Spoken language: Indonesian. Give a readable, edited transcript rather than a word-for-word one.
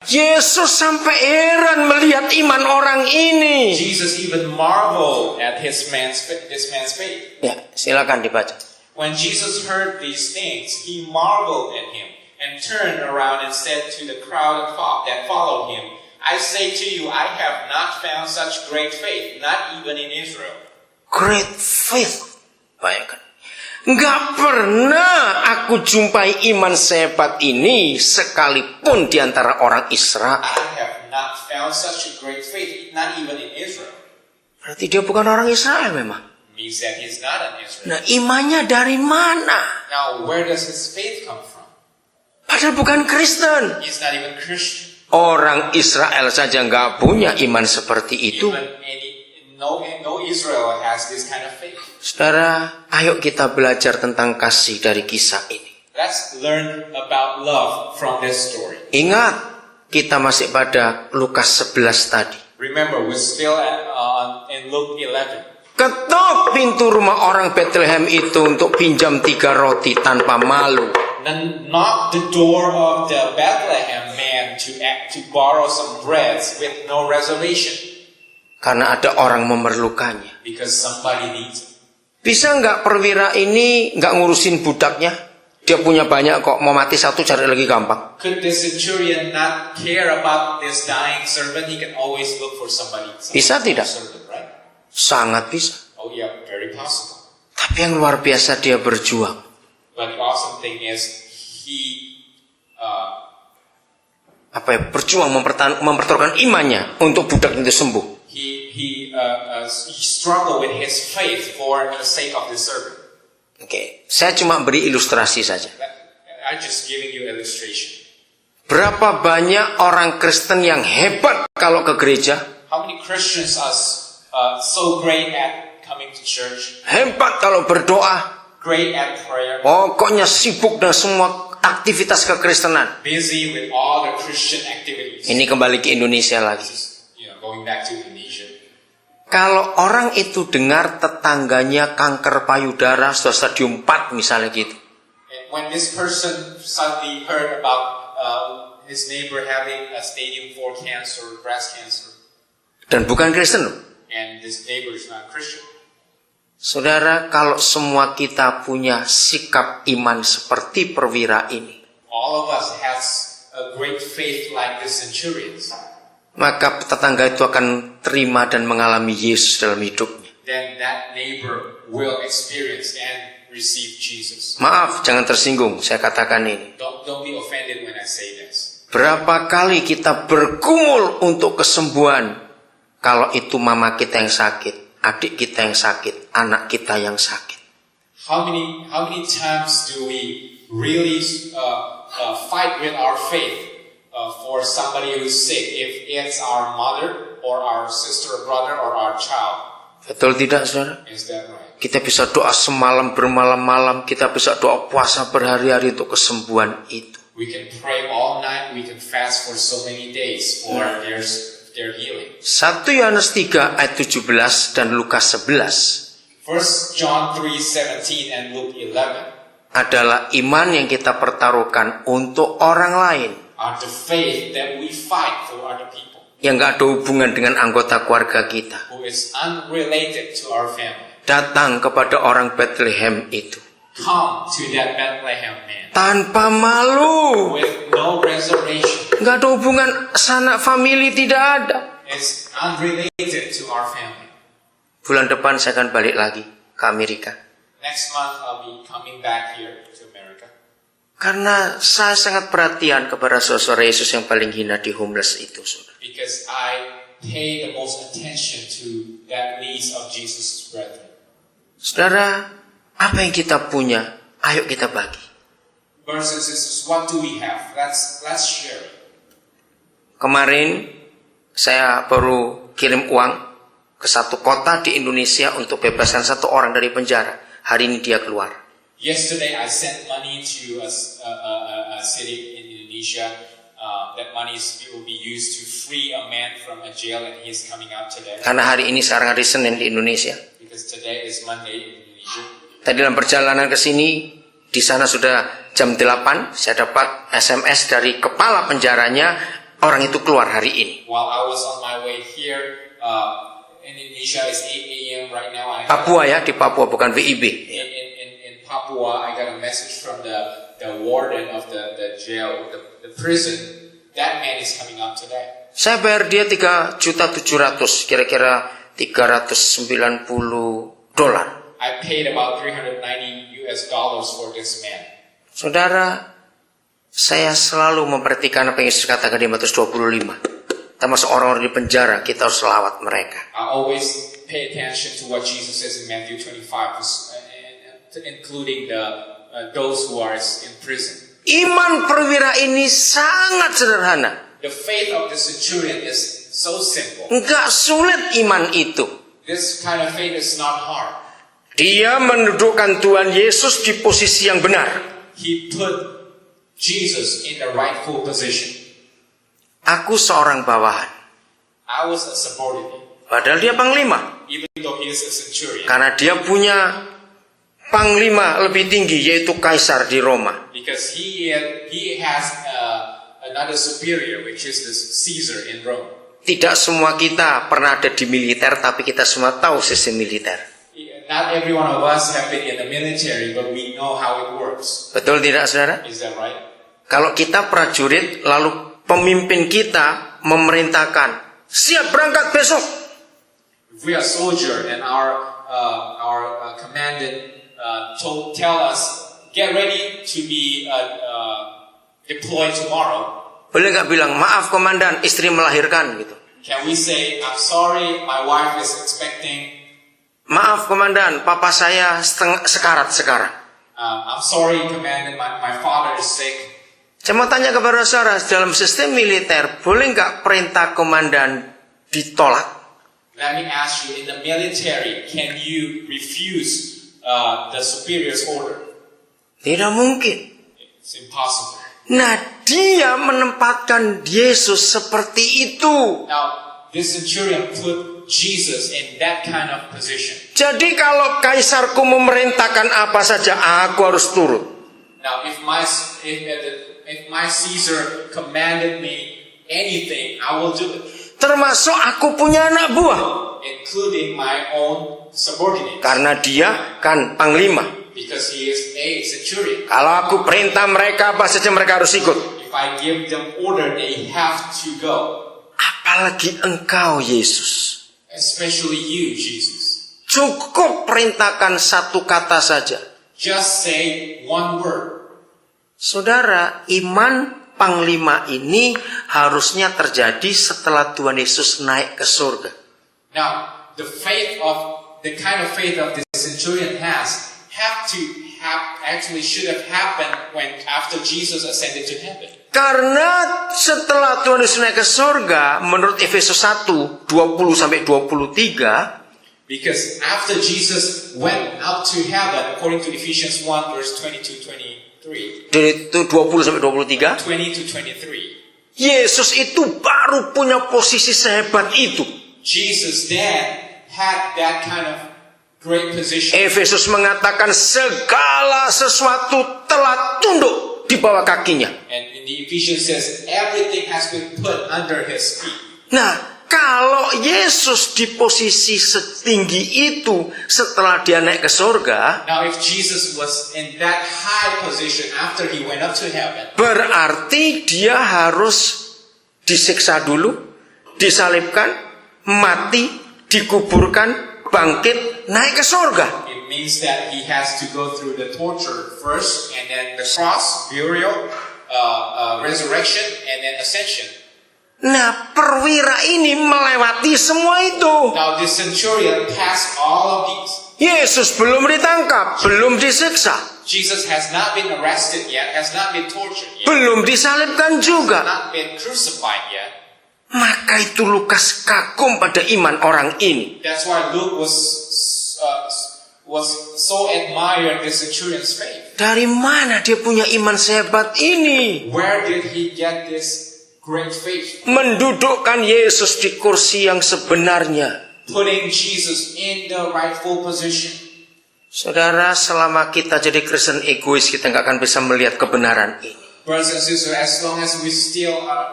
Yesus sampai heran melihat iman orang ini. Jesus even marveled at this man's faith. Ya, silakan dibaca. When Jesus heard these things, he marveled at him and turned around and said to the crowd that followed him, I say to you, I have not found such great faith, not even in Israel. Great faith. Bayangkan. Enggak pernah aku jumpai iman sehebat ini sekalipun di antara orang Israel. I have not found such a great faith, not even in Israel. Berarti dia bukan orang Israel memang. Means that he's not an Israelite. Nah, imannya dari mana? Now, where does his faith come from? Padahal bukan Kristen. He's not even Christian. Orang Israel saja enggak punya iman seperti itu. No Israel has this kind of faith. Saudara, ayo kita belajar tentang kasih dari kisah ini. Let's learn about love from this story. Ingat, kita masih pada Lukas 11 tadi. Remember, we're still in Luke 11. Ketuk pintu rumah orang Bethlehem itu untuk pinjam 3 roti tanpa malu. Then knock the door of the Bethlehem man to borrow some breads with no reservation. Karena ada orang memerlukannya. Because somebody needs it. Bisa nggak perwira ini nggak ngurusin budaknya? Dia punya banyak kok, mau mati satu cari lagi gampang. Could the centurion not care about this dying servant? He can always look for somebody. Bisa tidak? Servant, right? Sangat bisa. Oh yeah, very possible. Tapi yang luar biasa dia berjuang. But the awesome thing is he berjuang mempertaruhkan imannya untuk budak itu sembuh. He struggled with his faith for the sake of the servant. Oke, saya cuma beri ilustrasi saja. I'm just giving you illustration. Berapa banyak orang Kristen yang hebat kalau ke gereja? How many Christians are so great at coming to church? Hebat kalau berdoa. Great at prayer. Pokoknya sibuk dengan semua aktivitas kekristenan. Busy with all the Christian activities. Ini kembali ke Indonesia lagi. Going back to Indonesia. Kalau orang itu dengar tetangganya kanker payudara sudah stadium 4 misalnya gitu. And when this person suddenly heard about his neighbor having a stadium 4 cancer, breast cancer. Dan bukan Kristen loh. And this neighbor is not Christian. Saudara, kalau semua kita punya sikap iman seperti perwira ini, all of us has a great faith like the centurions. Maka tetangga itu akan terima dan mengalami Yesus dalam hidupnya. Then that neighbor will experience and receive Jesus. Maaf, jangan tersinggung, saya katakan ini. Don't be offended when I say this. Berapa kali kita bergumul untuk kesembuhan, kalau itu mama kita yang sakit, adik kita yang sakit, anak kita yang sakit. How many times do we really fight with our faith? For somebody who's sick, if it's our mother or our sister or brother or our child. Betul tidak, saudara? Is that right? Kita bisa doa semalam bermalam-malam, kita bisa doa puasa berhari-hari untuk kesembuhan itu. We can pray all night, we can fast for so many days for their healing. 1 Yohanes 3 ayat 17 dan Lukas 11. 1 John 3:17 and Luke 11 adalah iman yang kita pertaruhkan untuk orang lain. Are the faith that we fight for other people. Yang gak ada hubungan dengan anggota keluarga kita. Who is unrelated to our family. Datang kepada orang Bethlehem itu. Come to that Bethlehem man. Tanpa malu. With no reservation. Gak ada hubungan sanak famili, tidak ada. It's unrelated to our family. Bulan depan saya akan balik lagi ke Amerika. Next month I'll be coming back here to America. Karena saya sangat perhatian kepada saudara Yesus yang paling hina di homeless itu, saudara. Because I pay the most attention to that needs of Jesus' brethren. Saudara, apa yang kita punya, ayo kita bagi. Brothers and sisters, what do we have? Let's share. Kemarin saya baru kirim uang ke satu kota di Indonesia untuk bebaskan satu orang dari penjara. Hari ini dia keluar. Yesterday I sent money to a city in Indonesia. That money will be used to free a man from a jail, and he's coming out today. Karena hari ini sekarang hari Senin di Indonesia. Because today is Monday in Indonesia. Tadi dalam perjalanan ke sini, di sana sudah jam 8, saya dapat SMS dari kepala penjaranya, orang itu keluar hari ini. While I was on my way here, in Indonesia it's 8 a.m. right now. Papua ya, di Papua bukan WIB. In Papua, I got a message from the warden of the jail, the prison. That man is coming up today. Saya bayar dia 3.700.000, kira-kira $390. I paid about $390 for this man. Saudara, saya selalu memperhatikan apa yang Yesus katakan di Matius 25. Termasuk orang-orang di penjara, kita harus selawat mereka. I always pay attention to what Jesus says in Matthew 25, including those who are in prison. Iman perwira ini sangat sederhana. The faith of the centurion is so simple. Enggak sulit iman itu. This kind of faith is not hard. Dia mendudukkan Tuhan Yesus di posisi yang benar. He put Jesus in the rightful position. Aku seorang bawahan. I was a subordinate. Padahal dia panglima. Even though he is a centurion. Karena dia punya panglima lebih tinggi, yaitu Kaisar di Roma. Because he has another superior, which is the Caesar in Rome. Tidak semua kita pernah ada di militer, tapi kita semua tahu sistem militer. Not every one of us have been in the military, but we know how it works. Betul tidak, saudara? Is that right? Kalau kita prajurit, lalu pemimpin kita memerintahkan, siap berangkat besok. If we are soldier and our commandant tell us, get ready to be deployed tomorrow. Boleh nggak bilang, maaf komandan, istri melahirkan gitu. Can we say, I'm sorry, my wife is expecting. Maaf komandan, papa saya sekarat sekarang. I'm sorry, commandant, my father is sick. Saya mau tanya kepada saudara, dalam sistem militer, boleh nggak perintah komandan ditolak? Let me ask you, in the military, can you refuse the superior's order? Tidak mungkin. It's impossible. Nah, dia menempatkan Yesus seperti itu. Now, this centurion put Jesus in that kind of position. Jadi kalau kaisarku memerintahkan apa saja, aku harus turut. Now, if my Caesar commanded me anything, I will do it. Termasuk aku punya anak buah. Including my own subordinate. Karena dia kan panglima. Because he is a centurion. Kalau aku perintah mereka, apa saja mereka harus ikut. If I give them order, they have to go. Apalagi engkau, Yesus. Especially you, Jesus. Cukup perintahkan satu kata saja. Just say one word. Saudara, iman panglima ini harusnya terjadi setelah Tuhan Yesus naik ke surga. Now, the kind of faith of the centurion should have happened after Jesus ascended to heaven. Karena setelah Tuhan Yesus naik ke surga, menurut Efesus 1, 20-23, because after Jesus went up to heaven, according to Ephesians 1, verse 22-23, dari itu 20-23, 20-23, Yesus itu baru punya posisi sehebat itu. Jesus then had that kind of great position. Efesus mengatakan segala sesuatu telah tunduk di bawah kakinya. And in the Ephesians says everything has been put under his feet. Nah, kalau Yesus di posisi setinggi itu setelah dia naik ke surga, now if Jesus was in that high position after he went up to heaven, berarti dia harus disiksa dulu, disalibkan, mati, dikuburkan, bangkit, naik ke surga. It means that he has to go through the torture first, and then the cross, burial, resurrection, and then ascension. Nah, perwira ini melewati semua itu. Now the centurion passed all of these. Yesus belum ditangkap, belum disiksa, Jesus has not been arrested yet, has not been tortured yet, belum disalibkan has juga. not been crucified yet. Maka itu Lukas kagum pada iman orang ini. That's why Luke was so admired the centurion's faith. Dari mana dia punya iman sehebat ini? Where did he get this great faith? Mendudukkan Yesus di kursi yang sebenarnya. Putting Jesus in the rightful position. Saudara, selama kita jadi Kristen egois, kita nggak akan bisa melihat kebenaran ini. Brothers and sisters, as long as we still